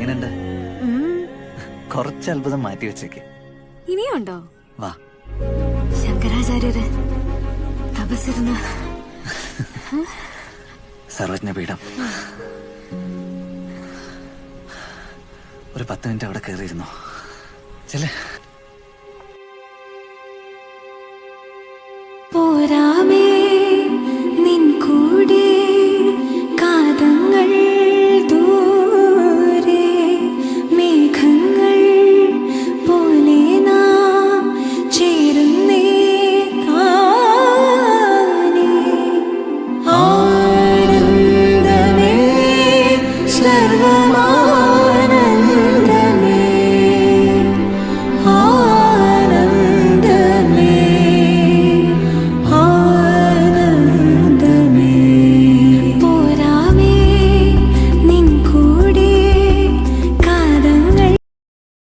എങ്ങനെയുണ്ട്? കുറച്ച് അത്ഭുതം മാറ്റി വെച്ചേക്ക്. ഇനിയുണ്ടോ? വാ. ശങ്കരാചാര്യര് തപസ്സിരുന്ന സർവജ്ഞപീഠം. ഒരു 10 മിനിറ്റ് അവിടെ കയറിയിരുന്നു. ചെല്ലേ. പോരാ